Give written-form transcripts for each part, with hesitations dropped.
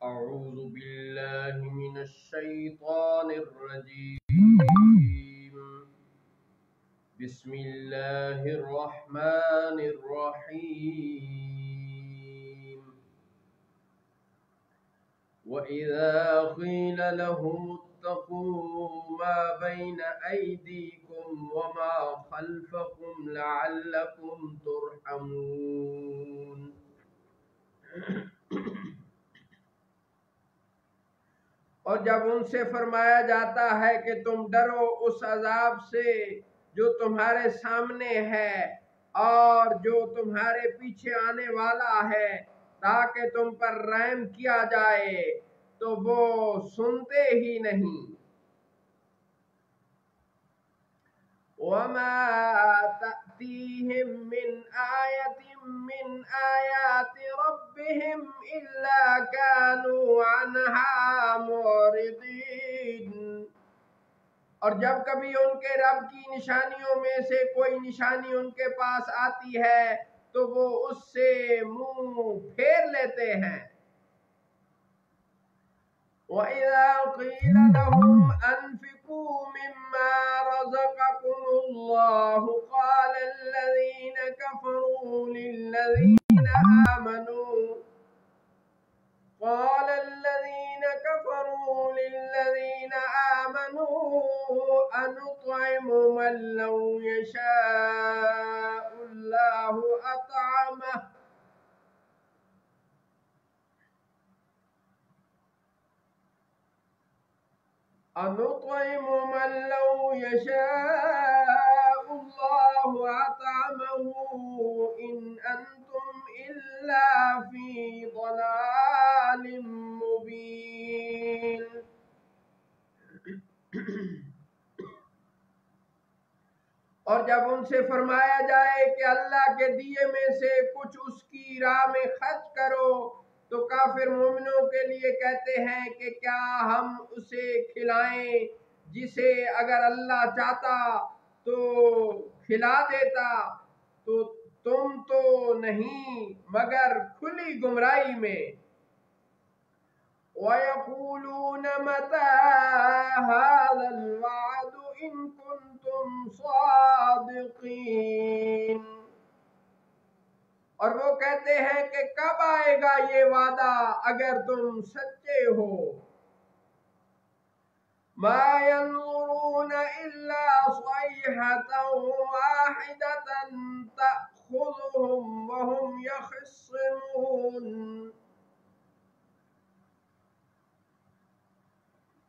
أعوذ بالله من الشيطان الرجيم. بسم الله الرحمن الرحيم. وإذا قيل لهم اتقوا ما بين أيديكم وما خلفكم لعلكم ترحمون. اور جب ان سے فرمایا جاتا ہے کہ تم ڈرو اس عذاب سے جو تمہارے سامنے ہے اور جو تمہارے پیچھے آنے والا ہے تاکہ تم پر رحم کیا جائے، تو وہ سنتے ہی نہیں۔ وَمَا تَأْتِيهِم مِّنْ آيَةٍ مِّنْ آيَاتِ رَبِّهِمْ إِلَّا كَانُوا عَنْهَا مُعْرِضِينَ۔ اور جب کبھی ان کے رب کی نشانیوں میں سے کوئی نشانی ان کے پاس آتی ہے تو وہ اس سے منہ پھیر لیتے ہیں۔ وَإِذَا قِيلَ لَهُمْ أَنفِقُوا مِمَّا رَزَقَكُمُ اللَّهُ قَالَ الَّذِينَ كَفَرُوا لِلَّذِينَ آمَنُوا أَنُطْعِمُ مَن لَّوْ يَشَاءُ اللَّهُ أَطْعَمَهُ إِنْ أَنْتُمْ إِلَّا فِي ضَلَالٍ مُبِينٍ۔ اور جب ان سے فرمایا جائے کہ اللہ کے دیے میں سے کچھ اس کی راہ میں خرچ کرو تو کافر مومنوں کے لیے کہتے ہیں کہ کیا ہم اسے کھلائیں جسے اگر اللہ چاہتا تو کھلا دیتا، تو تم تو نہیں مگر کھلی گمراہی میں۔ وَيَقُولُونَ مَتَى هَذَا الْوَعْدُ إِن كُنتُمْ صَادِقِينَ۔ اور وہ کہتے ہیں کہ کب آئے گا یہ وعدہ اگر تم سچے ہو۔ مَا يَنظُرُونَ إِلَّا صَيْحَةً وَاحِدَةً تَأْخُذُهُمْ وَهُمْ يَخِصِّمُونَ۔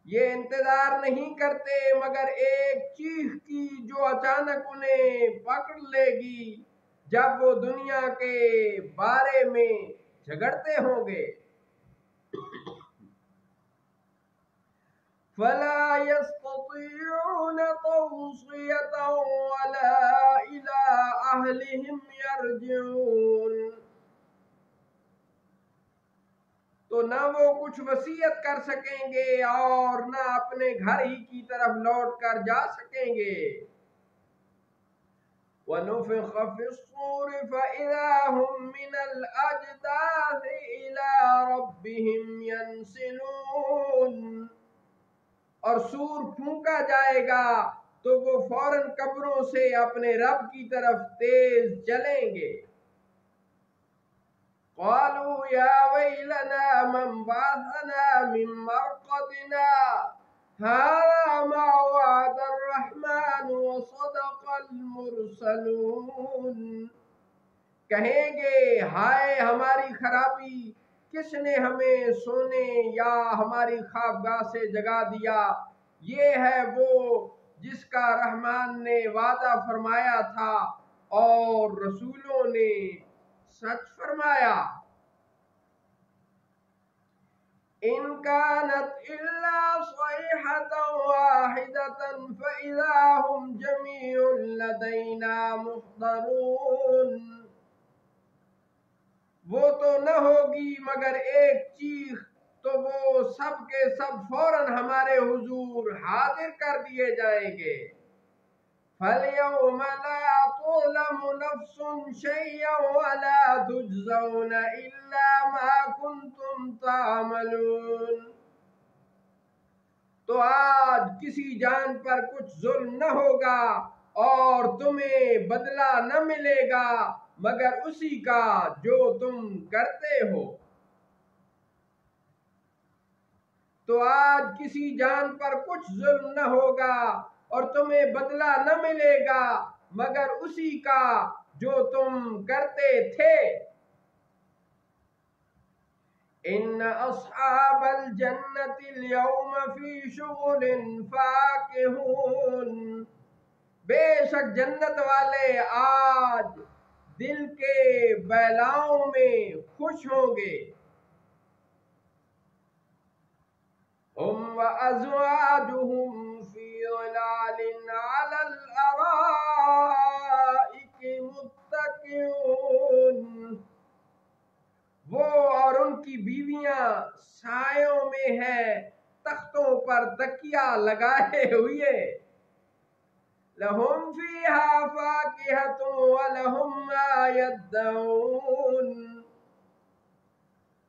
یہ انتظار نہیں کرتے مگر ایک چیخ کی جو اچانک انہیں پکڑ لے گی جب وہ دنیا کے بارے میں جھگڑتے ہوں گے۔ فَلَا يَسْتَطِيعُونَ تَوْصِيَةً وَلَا إِلَىٰ أَهْلِهِمْ يَرْجِعُونَ۔ تو نہ وہ کچھ وصیت کر سکیں گے اور نہ اپنے گھر ہی کی طرف لوٹ کر جا سکیں گے۔ وَنُفِخَ فِي الصُّورِ فَإِذَا هُم مِّنَ الْأَجْدَاثِ إِلَىٰ رَبِّهِمْ يَنسِلُونَ۔ اور سور پھونکا جائے گا تو وہ فوراً قبروں سے اپنے رب کی طرف تیز چلیں گے۔ قالوا يا ويلنا من بعثنا من مرقدنا هذا ما وعد الرحمن وصدق المرسلون۔ کہیں گے ہائے ہماری خرابی، کس نے ہمیں سونے یا ہماری خوابگاہ سے جگا دیا؟ یہ ہے وہ جس کا رحمان نے وعدہ فرمایا تھا اور رسولوں نے سچ فرمایا۔ إِن كَانَتْ إِلَّا صَيْحَةً وَاحِدَةً فَإِذَا هُمْ جَمِيعٌ لَدَيْنَا مُحْضَرُونَ۔ وہ تو نہ ہوگی مگر ایک چیخ تو وہ سب کے سب فوراً ہمارے حضور حاضر کر دیے جائیں گے۔ فَالْيَوْمَ لَا تُظْلَمُ نَفْسٌ شَيْئًا وَلَا تُجْزَوْنَ إِلَّا مَا كُنْتُمْ تَعْمَلُونَ۔ تو آج کسی جان پر کچھ ظلم نہ ہوگا اور تمہیں بدلہ نہ ملے گا مگر اسی کا جو تم کرتے ہو۔ تو آج کسی جان پر کچھ ظلم نہ ہوگا اور تمہیں بدلہ نہ ملے گا مگر اسی کا جو تم کرتے تھے۔ ان اصحاب الجنت اليوم فی شغل فاکہون، بے شک جنت والے آج دل کے بہلاؤں میں خوش ہوں گے۔ ہم وازواجہم فی ظلال علی الارائک متکئون، وہ اور ان کی بیویاں سایوں میں ہیں تختوں پر تکیہ لگائے ہوئے۔ لہم فیہا فاکہۃ ولہم ما یدعون،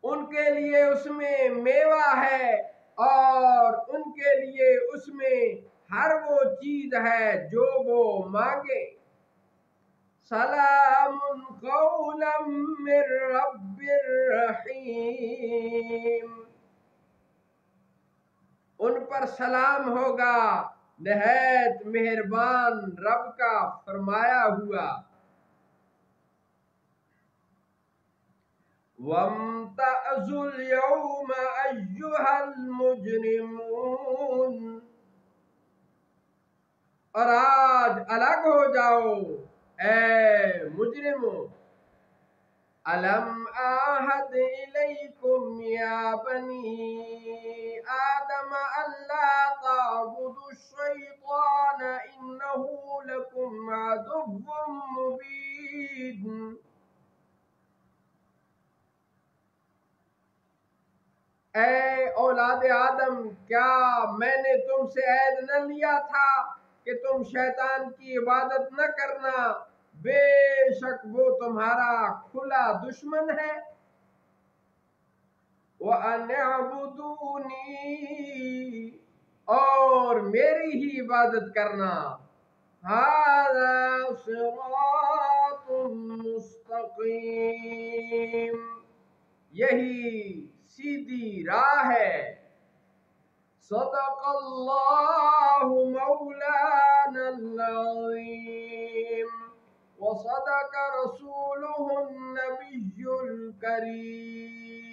ان کے لیے اس میں میوہ ہے اور ان کے لیے اس میں ہر وہ چیز ہے جو وہ مانگے۔ سلام قولا من رب الرحیم، ان پر سلام ہوگا نہایت مہربان رب کا فرمایا ہوا۔ وَامْتَازُوا الْيَوْمَ أَيُّهَا الْمُجْرِمُونَ، اور آج الگ ہو جاؤ اے مجرموں۔ أَلَمْ أَعْهَدْ إِلَيْكُمْ يَا بَنِي آدَمَ أَلَّا تَعْبُدُوا الشَّيْطَانَ إِنَّهُ لَكُمْ عَدُوٌّ مُّبِينٌ۔ اے اولاد آدم، کیا میں نے تم سے عہد نہ لیا تھا کہ تم شیطان کی عبادت نہ کرنا، بے شک وہ تمہارا کھلا دشمن ہے۔ وَأَنِ اعْبُدُونِي، اور میری ہی عبادت کرنا۔ هَذَا صِرَاطٌ مُسْتَقِيمٌ، یہی سیدھی راہ ہے۔ صدق اللہ مولانا العظیم وصدق رسولہ النبی الکریم۔